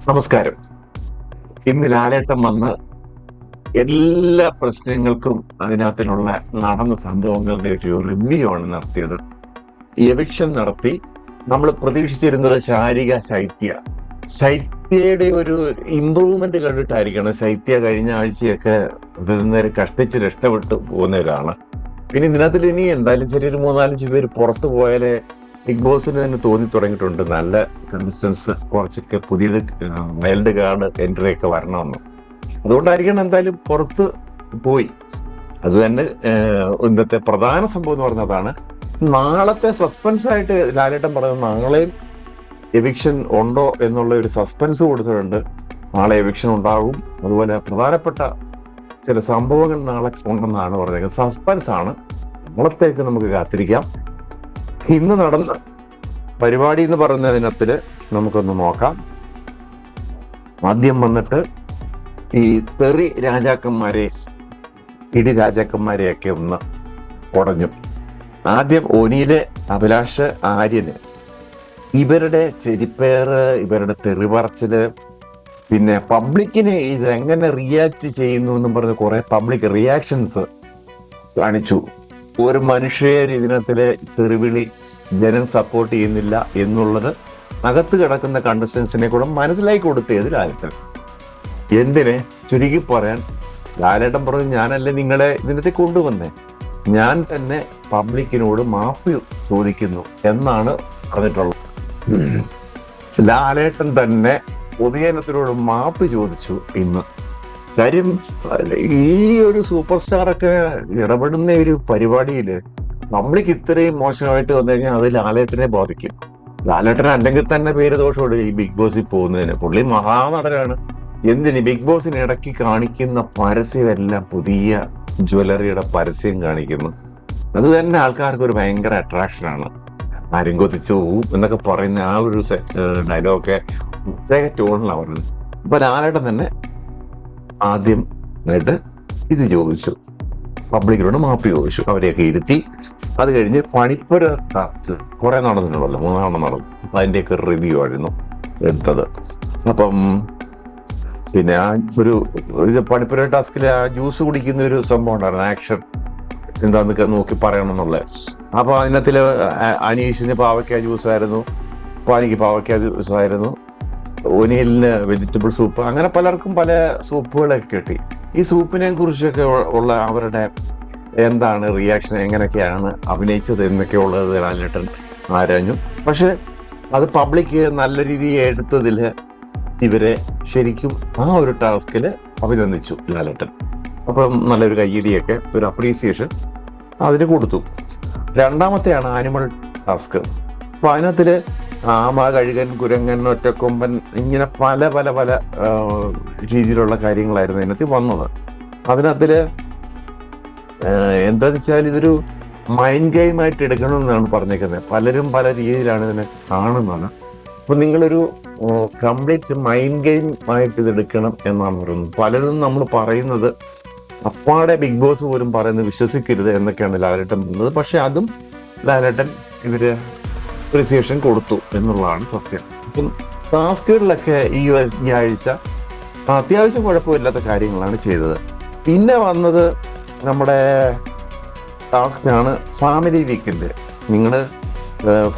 നമസ്കാരം. ഇന്ന് ലാലേട്ടൻ വന്ന് എല്ലാ പ്രശ്നങ്ങൾക്കും അതിനകത്തിനുള്ള നടന്ന സംഭവങ്ങളുടെ ഒരു റിവ്യൂ ആണ് നടത്തിയത്. എവിക്ഷൻ നടത്തി. നമ്മൾ പ്രതീക്ഷിച്ചിരുന്നത് ശൈത്യയുടെ ഒരു ഇമ്പ്രൂവ്മെന്റ് കണ്ടിട്ടായിരിക്കണം. ശൈത്യ കഴിഞ്ഞ ആഴ്ചയൊക്കെ നേരെ കഷ്ടിച്ച് രക്ഷപ്പെട്ടു പോകുന്നവരാണ്. പിന്നെ ഇതിനകത്തിൽ ഇനി എന്തായാലും ശരി ഒരു 3-4 പേര് പുറത്തു പോയാലേ ബിഗ് ബോസിന് തന്നെ തോന്നി തുടങ്ങിയിട്ടുണ്ട് നല്ല കണ്ടസ്റ്റൻസ് കുറച്ചൊക്കെ പുതിയത് വൈൽഡ് കാർഡ് എൻട്രി ഒക്കെ വരണമെന്ന്. അതുകൊണ്ടായിരിക്കണം എന്തായാലും പുറത്ത് പോയി. അത് തന്നെ ഇന്നത്തെ പ്രധാന സംഭവം എന്ന് പറഞ്ഞതാണ്. നാളത്തെ സസ്പെൻസ് ആയിട്ട് ലാലേട്ടൻ പറയുന്നത് നാളെയും എവിക്ഷൻ ഉണ്ടോ എന്നുള്ള ഒരു സസ്പെൻസ് കൊടുത്തിട്ടുണ്ട്. നാളെ എവിക്ഷൻ ഉണ്ടാകും. അതുപോലെ പ്രധാനപ്പെട്ട ചില സംഭവങ്ങൾ നാളെ ഉണ്ടെന്നാണ് പറഞ്ഞത്. സസ്പെൻസ് ആണ്. നാളത്തേക്ക് നമുക്ക് കാത്തിരിക്കാം. ഇന്ന് നടന്ന പരിപാടി എന്ന് പറയുന്നതിനകത്തില് നമുക്കൊന്ന് നോക്കാം. ആദ്യം വന്നിട്ട് ഈ തെറി രാജാക്കന്മാരെ ഇടി രാജാക്കന്മാരെയൊക്കെ ഒന്ന് ഉടഞ്ഞു. ആദ്യം ഒനിയിലെ അഭിലാഷ്, ആര്യന് ഇവരുടെ ചെരിപ്പേറ്, ഇവരുടെ തെറിപറച്ചില്, പിന്നെ പബ്ലിക്കിനെ ഇതെങ്ങനെ റിയാക്ട് ചെയ്യുന്നു എന്നും പറഞ്ഞ് കുറെ പബ്ലിക് റിയാക്ഷൻസ് കാണിച്ചു. ഒരു മനുഷ്യർ ഇതിനകത്തിലെ തെറിവിളി ജനം സപ്പോർട്ട് ചെയ്യുന്നില്ല എന്നുള്ളത് അകത്ത് കിടക്കുന്ന കണ്ടസ്റ്റൻസിനെ കൂടെ മനസ്സിലാക്കി കൊടുത്തത് ലാലേട്ടൻ. എന്തിനെ ചുരുക്കി പറയാൻ ലാലേട്ടൻ പറഞ്ഞു, ഞാനല്ലേ നിങ്ങളെ ഇതിനകത്ത് കൊണ്ടുവന്നേ, ഞാൻ തന്നെ പബ്ലിക്കിനോട് മാപ്പ് ചോദിക്കുന്നു എന്നാണ് പറഞ്ഞിട്ടുള്ളത്. ലാലേട്ടൻ തന്നെ പൊതുജനത്തിനോട് മാപ്പ് ചോദിച്ചു ഇന്ന്. കാര്യം ഈ ഒരു സൂപ്പർ സ്റ്റാറൊക്കെ ഇടപെടുന്ന ഒരു പരിപാടിയിൽ പബ്ലിക് ഇത്രയും മോശമായിട്ട് വന്നു കഴിഞ്ഞാൽ അത് ലാലേട്ടനെ ബാധിക്കും. ലാലേട്ടൻ അല്ലെങ്കിൽ തന്നെ പേര് ദോഷമുണ്ട് ഈ ബിഗ് ബോസിൽ പോകുന്നതിന്. പുള്ളി മഹാനടനാണ്. എന്തിന് ബിഗ് ബോസിന് ഇടയ്ക്ക് കാണിക്കുന്ന പരസ്യമെല്ലാം പുതിയ ജ്വല്ലറിയുടെ പരസ്യം കാണിക്കുന്നു. അത് തന്നെ ആൾക്കാർക്ക് ഒരു ഭയങ്കര അട്രാക്ഷനാണ്. ആരും കൊതിച്ചു പോവും എന്നൊക്കെ പറയുന്ന ആ ഒരു ഡയലോഗൊക്കെ പ്രത്യേക ടോണിലാണ് പറയുന്നത്. അപ്പൊ ലാലേട്ടൻ തന്നെ ആദ്യം ആയിട്ട് ഇത് ചോദിച്ചു, പബ്ലിക്കിനോട് മാപ്പ് ചോദിച്ചു. അവരെയൊക്കെ ഇരുത്തി. അത് കഴിഞ്ഞ് പണിപ്പുര ടാസ്ക് കുറെ നടന്നിട്ടുണ്ടല്ലോ, 3 നടന്നു. അതിന്റെയൊക്കെ റിവ്യൂ ആയിരുന്നു എടുത്തത്. അപ്പം പിന്നെ ആ ഒരു പണിപ്പുര ടാസ്കില് ആ ജ്യൂസ് കുടിക്കുന്ന ഒരു സംഭവം ഉണ്ടായിരുന്നു, ആക്ഷൻ എന്താന്നൊക്കെ നോക്കി പറയണം എന്നുള്ളത്. അപ്പൊ അതിനകത്തില് അനീഷിന് പാവയ്ക്ക ജ്യൂസ് ആയിരുന്നു, പാനിക്ക് പാവയ്ക്ക ജ്യൂസ് ആയിരുന്നു, ഒനിയലിന് വെജിറ്റബിൾ സൂപ്പ്, അങ്ങനെ പലർക്കും പല സൂപ്പുകളൊക്കെ കിട്ടി. ഈ സൂപ്പിനെ കുറിച്ചൊക്കെ ഉള്ള അവരുടെ എന്താണ് റിയാക്ഷൻ, എങ്ങനെയൊക്കെയാണ് അഭിനയിച്ചത് എന്നൊക്കെ ഉള്ളത് ലാലേട്ടൻ ആരാഞ്ഞു. പക്ഷെ അത് പബ്ലിക് നല്ല രീതിയിൽ എടുത്തതിൽ ഇവരെ ശരിക്കും ആ ഒരു ടാസ്കിൽ അഭിനന്ദിച്ചു ലാലേട്ടൻ. അപ്പം നല്ലൊരു കയ്യടിയൊക്കെ ഒരു അപ്രീസിയേഷൻ അതിന് കൊടുത്തു. രണ്ടാമത്തെയാണ് ആനിമൽ ടാസ്ക്. അപ്പൊ അതിനകത്തില് ആമ, കഴുകൻ, കുരങ്ങൻ, ഒറ്റക്കൊമ്പൻ, ഇങ്ങനെ പല പല പല രീതിയിലുള്ള കാര്യങ്ങളായിരുന്നു അതിനകത്ത് വന്നത്. അതിനകത്തില് എന്താന്ന് വെച്ചാൽ ഇതൊരു മൈൻഡ് ഗെയിം ആയിട്ട് എടുക്കണമെന്നാണ് പറഞ്ഞേക്കുന്നത്. പലരും പല രീതിയിലാണ് ഇതിനെ കാണുന്നത്. അപ്പൊ നിങ്ങളൊരു കംപ്ലീറ്റ് മൈൻഡ് ഗെയിം ആയിട്ട് ഇത് എടുക്കണം എന്നാണ് പറയുന്നത്. പലരും നമ്മൾ പറയുന്നത് അപ്പാടെ ബിഗ് ബോസ് പോലും പറയുന്നത് വിശ്വസിക്കരുത് എന്നൊക്കെയാണ് ലാലേട്ടൻ പറയുന്നത്. പക്ഷെ അതും ലാലേട്ടൻ ഇവര് അപ്രിസിയേഷൻ കൊടുത്തു എന്നുള്ളതാണ് സത്യം. അപ്പം ടാസ്കുകളിലൊക്കെ ഈ ആഴ്ച അത്യാവശ്യം കുഴപ്പമില്ലാത്ത കാര്യങ്ങളാണ് ചെയ്തത്. പിന്നെ വന്നത് നമ്മുടെ ടാസ്കാണ് ഫാമിലി വീക്കിൻ്റെ. നിങ്ങൾ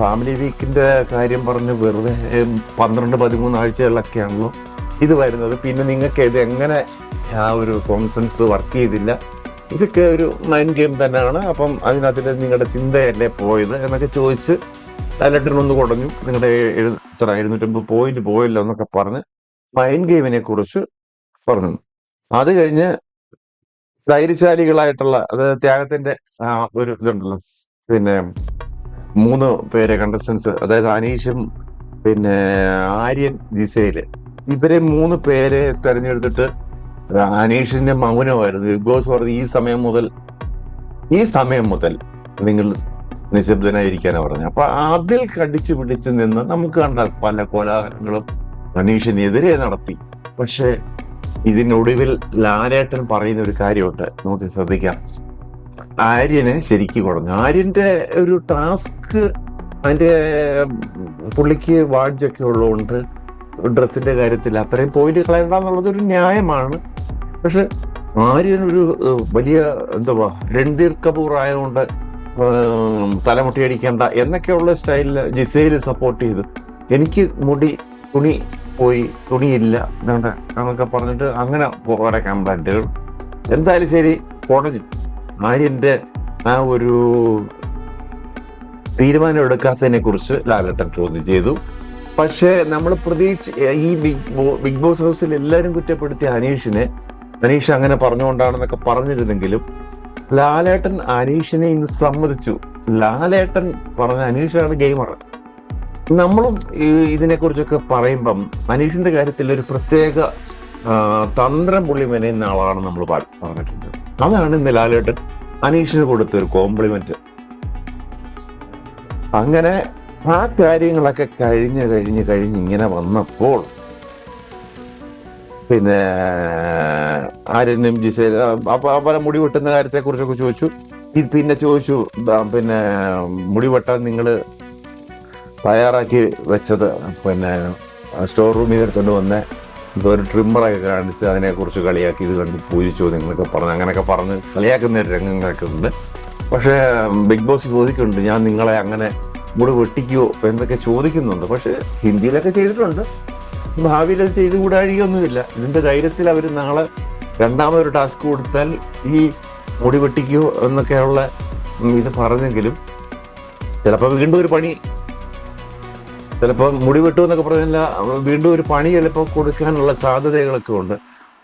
ഫാമിലി വീക്കിൻ്റെ കാര്യം പറഞ്ഞ് വെറുതെ 12-13 ആഴ്ചകളിലൊക്കെയാണല്ലോ ഇത് വരുന്നത്. പിന്നെ നിങ്ങൾക്ക് ഇത് എങ്ങനെ ആ ഒരു കോൺസെൻസ് വർക്ക് ചെയ്തില്ല, ഇതൊക്കെ ഒരു മൈൻഡ് ഗെയിം തന്നെയാണ്. അപ്പം അതിനകത്തിൽ നിങ്ങളുടെ ചിന്തയല്ലേ പോയത് എന്നൊക്കെ ചോദിച്ച് ലാലേട്ടനൊന്ന് കുടഞ്ഞു. നിങ്ങളുടെ 250 പോയിന്റ് പോയല്ലോ എന്നൊക്കെ പറഞ്ഞ് മൈൻഡ് ഗെയിമിനെ കുറിച്ച് പറഞ്ഞു. അത് കഴിഞ്ഞ് ധൈര്യശാലികളായിട്ടുള്ള, അതായത് ത്യാഗത്തിന്റെ ഒരു ഇതുണ്ടല്ലോ, പിന്നെ 3 പേരെ കണ്ടസ്റ്റൻസ്, അതായത് അനീഷും പിന്നെ ആര്യൻ, ജിസയില്, ഇവരെ 3 പേരെ തെരഞ്ഞെടുത്തിട്ട് അനീഷിന്റെ മൗനമായിരുന്നു. ബിഗ് ബോസ് പറഞ്ഞു ഈ സമയം മുതൽ നിങ്ങൾ നിശബ്ദനായിരിക്കാനാണ് പറഞ്ഞു. അപ്പൊ അതിൽ കടിച്ചു പിടിച്ച് നിന്ന് നമുക്ക് കണ്ട പല കോലാഹലങ്ങളും അനീഷിനെതിരെ നടത്തി. പക്ഷെ ഇതിനൊടുവിൽ ലാലേട്ടൻ പറയുന്ന ഒരു കാര്യമുണ്ട്, നമുക്ക് ശ്രദ്ധിക്കാം. ആര്യനെ ശരിക്കും കുടഞ്ഞു. ആര്യന്റെ ഒരു ടാസ്ക്, അതിന്റെ പുള്ളിക്ക് വാഡ്ജൊക്കെ ഉള്ളതുകൊണ്ട് ഡ്രസ്സിന്റെ കാര്യത്തിൽ അത്രയും പോയിന്റ് കളയണ്ടെന്നുള്ളത് ഒരു ന്യായമാണ്. പക്ഷെ ആര്യൻ ഒരു വലിയ എന്തുവാ രൺധീർ കപൂർ ആയതുകൊണ്ട് തലമുട്ടി അടിക്കണ്ട എന്നൊക്കെയുള്ള സ്റ്റൈലില് ജിസയിൽ സപ്പോർട്ട് ചെയ്തു. എനിക്ക് തുണി പോയി, തുണിയില്ല എന്നൊക്കെ പറഞ്ഞിട്ട് അങ്ങനെ കുറെ കംപ്ലൈന്റുകൾ. എന്തായാലും ശരി, കുറഞ്ഞു. ആര്യന്റെ ആ ഒരു തീരുമാനം എടുക്കാത്തതിനെ കുറിച്ച് ലാലേട്ടൻ ചോദ്യം ചെയ്തു. പക്ഷേ നമ്മൾ ഈ ബിഗ് ബോസ് ഹൗസിൽ എല്ലാവരും കുറ്റപ്പെടുത്തിയ അനീഷ് അങ്ങനെ പറഞ്ഞുകൊണ്ടാണെന്നൊക്കെ പറഞ്ഞിരുന്നെങ്കിലും ലാലേട്ടൻ അനീഷിനെ ഇന്ന് സമ്മതിച്ചു. ലാലേട്ടൻ പറഞ്ഞ അനീഷാണ് ഗെയിമർ. നമ്മളും ഇതിനെക്കുറിച്ചൊക്കെ പറയുമ്പം അനീഷിന്റെ കാര്യത്തിൽ ഒരു പ്രത്യേക തന്ത്രം പുള്ളി മെനയുന്ന ആളാണ് നമ്മൾ പറഞ്ഞിട്ടുണ്ട്. അതാണ് ഇന്ന് ലാലേട്ടൻ അനീഷിന് കൊടുത്തൊരു കോംപ്ലിമെന്റ്. അങ്ങനെ ആ കാര്യങ്ങളൊക്കെ കഴിഞ്ഞ് ഇങ്ങനെ വന്നപ്പോൾ പിന്നെ ആര്യനും ജിസേൽ പല മുടി വെട്ടുന്ന കാര്യത്തെ കുറിച്ചൊക്കെ ചോദിച്ചു. പിന്നെ ചോദിച്ചു, പിന്നെ മുടി വെട്ടാൻ നിങ്ങൾ തയ്യാറാക്കി വെച്ചത് പിന്നെ സ്റ്റോർ റൂമിൽ എടുത്തുകൊണ്ട് വന്ന് ഒരു ട്രിമ്മറൊക്കെ കാണിച്ച് അതിനെക്കുറിച്ച് കളിയാക്കി ഇത് കണ്ട് പൂജിച്ചു നിങ്ങളൊക്കെ പറഞ്ഞ് അങ്ങനെയൊക്കെ പറഞ്ഞ് കളിയാക്കുന്ന രംഗങ്ങളൊക്കെ ഉണ്ട്. പക്ഷേ ബിഗ് ബോസ് ചോദിക്കുന്നുണ്ട്, ഞാൻ നിങ്ങളെ അങ്ങനെ മുടി വെട്ടിക്കുവോ എന്നൊക്കെ ചോദിക്കുന്നുണ്ട്. പക്ഷെ ഹിന്ദിയിലൊക്കെ ചെയ്തിട്ടുണ്ട്, ഭാവിയിൽ അത് ചെയ്ത് കൂടാഴികയൊന്നുമില്ല. ഇതിന്റെ ധൈര്യത്തിൽ അവർ നാളെ രണ്ടാമതൊരു ടാസ്ക് കൊടുത്താൽ ഈ മുടി വെട്ടിക്കുവോ എന്നൊക്കെയുള്ള ഇത് പറഞ്ഞെങ്കിലും ചിലപ്പോൾ വീണ്ടും ഒരു പണി, ചിലപ്പോൾ മുടി വെട്ടു എന്നൊക്കെ പറഞ്ഞില്ല, വീണ്ടും ഒരു പണി ചിലപ്പോൾ കൊടുക്കാനുള്ള സാധ്യതകളൊക്കെ ഉണ്ട്.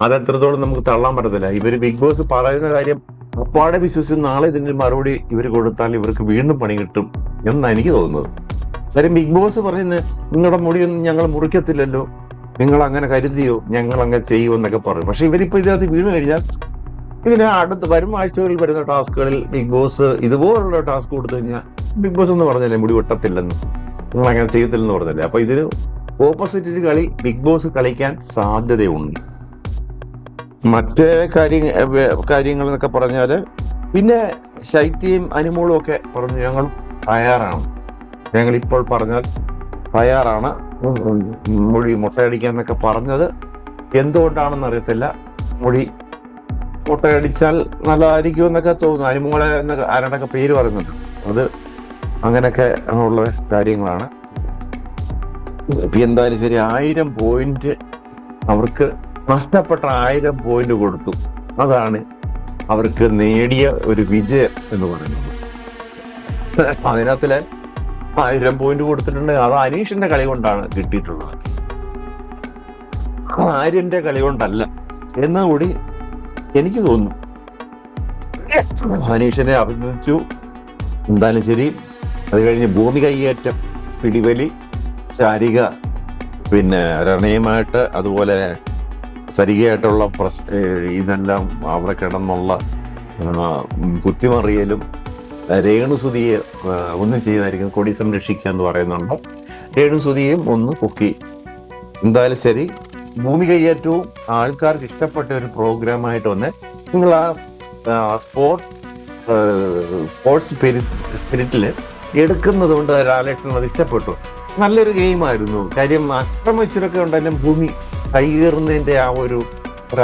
അതെത്രത്തോളം നമുക്ക് തള്ളാൻ പറ്റത്തില്ല. ഇവര് ബിഗ് ബോസ് പറയുന്ന കാര്യം അപ്പാടെ വിശ്വസിച്ച് നാളെ ഇതിന് മറുപടി ഇവർ കൊടുത്താൽ ഇവർക്ക് വീണ്ടും പണി കിട്ടും എന്നാണ് എനിക്ക് തോന്നുന്നത്. കാര്യം ബിഗ് ബോസ് പറയുന്നത് നിങ്ങളുടെ മുടിയൊന്നും ഞങ്ങൾ മുറിക്കത്തില്ലല്ലോ, നിങ്ങൾ അങ്ങനെ കരുതിയോ, ഞങ്ങൾ അങ്ങനെ ചെയ്യുമെന്നൊക്കെ പറയും. പക്ഷെ ഇവരിപ്പോൾ ഇതിനകത്ത് വീണ് കഴിഞ്ഞാൽ ഇതിന് വരും ആഴ്ചകളിൽ വരുന്ന ടാസ്കുകളിൽ ബിഗ് ബോസ് ഇതുപോലുള്ള ടാസ്ക് കൊടുത്തു കഴിഞ്ഞാൽ ബിഗ് ബോസ് എന്ന് പറഞ്ഞല്ലേ മുടി വെട്ടത്തില്ലെന്ന്, നിങ്ങൾ അങ്ങനെ ചെയ്യത്തില്ലെന്ന് പറഞ്ഞല്ലേ. അപ്പൊ ഇതിന് ഓപ്പോസിറ്റ് കളി ബിഗ് ബോസ് കളിക്കാൻ സാധ്യതയുണ്ട്. മറ്റേ കാര്യങ്ങൾ എന്നൊക്കെ പറഞ്ഞാല് പിന്നെ ശൈത്യയും അനുമോളും ഒക്കെ പറഞ്ഞു ഞങ്ങൾ തയ്യാറാണ്, ഞങ്ങൾ ഇപ്പോൾ പറഞ്ഞാൽ തയ്യാറാണ് മുടി മുട്ടയടിക്കാൻ എന്നൊക്കെ പറഞ്ഞത് എന്തുകൊണ്ടാണെന്ന് അറിയത്തില്ല. മുടി മുട്ടയടിച്ചാൽ നല്ലതായിരിക്കും എന്നൊക്കെ തോന്നുന്നു. അനുമോളെ എന്നൊക്കെ ആരുടെയൊക്കെ പേര് പറയുന്നുണ്ട്. അത് അങ്ങനെയൊക്കെ ഉള്ള കാര്യങ്ങളാണ്. എന്തായാലും ശരി, 1000 പോയിന്റ് അവർക്ക് നഷ്ടപ്പെട്ട 1000 പോയിന്റ് കൊടുത്തു. അതാണ് അവർക്ക് നേടിയ ഒരു വിജയം എന്ന് പറയുന്നത്. അതിനകത്തില് 1000 പോയിന്റ് കൊടുത്തിട്ടുണ്ട്. അത് അനീഷിന്റെ കളി കൊണ്ടാണ് കിട്ടിയിട്ടുള്ളത്, ആര്യന്റെ കളി കൊണ്ടല്ല എന്നുകൂടി എനിക്ക് തോന്നുന്നു. അനീഷിനെ അഭിനന്ദിച്ചു. എന്തായാലും ശരി, അത് കഴിഞ്ഞ് ഭൂമി കയ്യേറ്റം, പിടിവലി, ശാരിക പിന്നെ രണയുമായിട്ട് അതുപോലെ സരികയായിട്ടുള്ള ഇതെല്ലാം അവിടെ കിടന്നുള്ള കുത്തിമറിയലും രേണുസുതിയെ ഒന്നും ചെയ്തായിരിക്കും കൊടി സംരക്ഷിക്കുക എന്ന് പറയുന്നുണ്ട്. രേണുസുതിയും ഒന്ന് പൊക്കി. എന്തായാലും ശരി, ഭൂമി കയ്യേറ്റവും ആൾക്കാർക്ക് ഇഷ്ടപ്പെട്ട ഒരു പ്രോഗ്രാമായിട്ട് വന്ന് നിങ്ങൾ ആ സ്പോർട്സ് സ്പിരിറ്റില് എടുക്കുന്നത് കൊണ്ട് ലാലേട്ടൻ അത് ഇഷ്ടപ്പെട്ടു. നല്ലൊരു ഗെയിമായിരുന്നു. കാര്യം ആക്രമിച്ചിട്ടൊക്കെ ഉണ്ടെങ്കിലും ഭൂമി കൈകേറുന്നതിന്റെ ആ ഒരു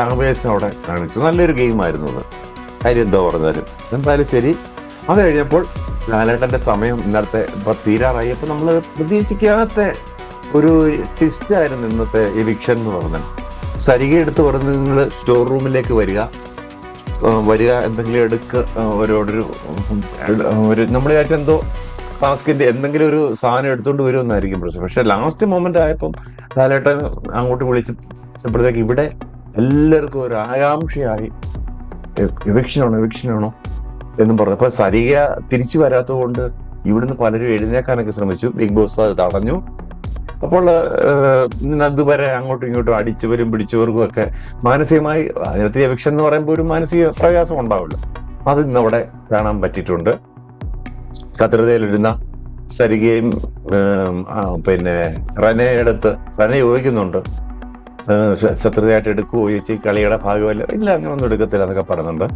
ആവേശം അവിടെ കാണിച്ചു. നല്ലൊരു ഗെയിമായിരുന്നു അത്. കാര്യം എന്തോ പറഞ്ഞാലും. എന്തായാലും ശരി, അത് കഴിഞ്ഞപ്പോൾ ലാലേട്ടന്റെ സമയം ഇന്നത്തെ തീരാറായപ്പോൾ നമ്മൾ പ്രതീക്ഷിക്കാത്ത ഒരു ട്വിസ്റ്റ് ആയിരുന്നു ഇന്നത്തെ എവിക്ഷൻ എന്ന് പറഞ്ഞാൽ. സരിക എടുത്ത് പറഞ്ഞ് നിങ്ങൾ സ്റ്റോർ റൂമിലേക്ക് വരിക, എന്തെങ്കിലും ഒരു നമ്മൾ വിചാരിച്ച എന്തോ ടാസ്കിന്റെ എന്തെങ്കിലും ഒരു സാധനം എടുത്തുകൊണ്ട് വരുമെന്നായിരിക്കും പ്രശ്നം. പക്ഷെ ലാസ്റ്റ് മൊമെന്റ് ആയപ്പം ലാലേട്ടൻ അങ്ങോട്ട് വിളിച്ചപ്പോഴത്തേക്ക് ഇവിടെ എല്ലാവർക്കും ഒരു ആകാംക്ഷയായി, എവിക്ഷനാണോ എന്നും പറഞ്ഞു. അപ്പൊ സരിക തിരിച്ചു വരാത്തത് കൊണ്ട് ഇവിടുന്ന് പലരും എഴുന്നേക്കാനൊക്കെ ശ്രമിച്ചു. ബിഗ് ബോസ് അത് തടഞ്ഞു. അപ്പോൾ അതുവരെ അങ്ങോട്ടും ഇങ്ങോട്ടും അടിച്ചവരും പിടിച്ചവർക്കും ഒക്കെ മാനസികമായി, അതിനകത്ത് എവിക്ഷൻ എന്ന് പറയുമ്പോൾ ഒരു മാനസിക പ്രയാസം ഉണ്ടാവില്ല. അത് ഇന്നവിടെ കാണാൻ പറ്റിയിട്ടുണ്ട്. ശത്രുതയിലിരുന്ന സരികയും പിന്നെ റനെ ചോദിക്കുന്നുണ്ട്, ശത്രുതയായിട്ട് എടുക്കുമോ ചോദിച്ച്, കളിയുടെ ഭാഗമല്ല, ഇല്ല അങ്ങനൊന്നും എടുക്കത്തില്ല എന്നൊക്കെ പറയുന്നുണ്ട്.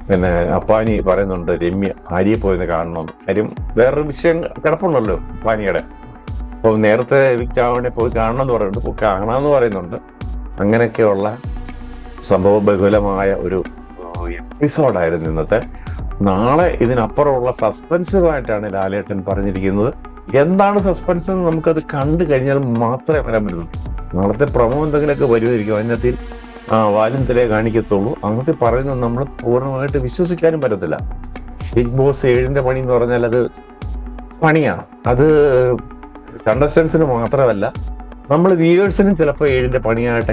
പിന്നെ അപ്പാനി പറയുന്നുണ്ട് രമ്യ ഭാര്യയെ പോയിന്ന് കാണണം. കാര്യം വേറൊരു വിഷയം കിടപ്പുണ്ടല്ലോ അപ്പാനിയുടെ. അപ്പോൾ നേരത്തെ വിക്റ്റാവണെ പോയി കാണണം എന്ന് പറയുന്നുണ്ട്, പോയി കാണാമെന്ന് പറയുന്നുണ്ട്. അങ്ങനെയൊക്കെയുള്ള സംഭവ ബഹുലമായ ഒരു എപ്പിസോഡായിരുന്നു ഇന്നത്തെ. നാളെ ഇതിനപ്പുറമുള്ള സസ്പെൻസീവായിട്ടാണ് ലാലേട്ടൻ പറഞ്ഞിരിക്കുന്നത്. എന്താണ് സസ്പെൻസ് എന്ന് നമുക്കത് കണ്ടു കഴിഞ്ഞാൽ മാത്രമേ വരാൻ പറ്റുള്ളൂ. നാളത്തെ പ്രൊമോ എന്തെങ്കിലുമൊക്കെ വരുമായിരിക്കും, അതിനകത്ത് വാലിന്തലേ കാണിക്കത്തുള്ളൂ. അങ്ങനത്തെ പറയുന്നത് നമ്മൾ പൂർണ്ണമായിട്ട് വിശ്വസിക്കാനും പറ്റത്തില്ല. ബിഗ് ബോസ് 7ന്റെ പണി എന്ന് പറഞ്ഞാൽ അത് പണിയാണ്. അത് കണ്ടസ്റ്റൻസിന് മാത്രമല്ല, നമ്മൾ വ്യൂവേഴ്സിനും ചിലപ്പോൾ 7ന്റെ പണിയായിട്ട്